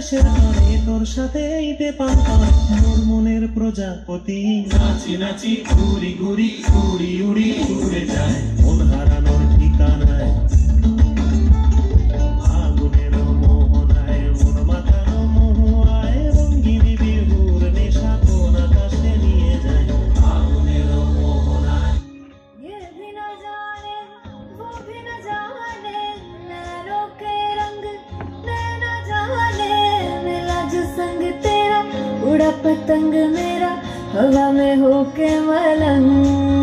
দেশের ঘরে তোর সাথে ঈদে পান করে মোর মনের প্রজাপতি। নাচি নাচি ঘুরি ঘুরি উড়ি উড়ি উড়ে যায় মন হারানোর ঠিকানায়। ফাগুনের মোহনায় মন মাতানো মহুয়ায় রঙ্গিনী বিহুর নেশা কোন আকাশে নিয়ে যায়। ফাগুনের মোহনায় ये भी न जाने वो भी न जाने नैनों के रंग नैना जाने मिला जो संग तेरा उड़ा पतंग मेरा हवा में होके मलंग।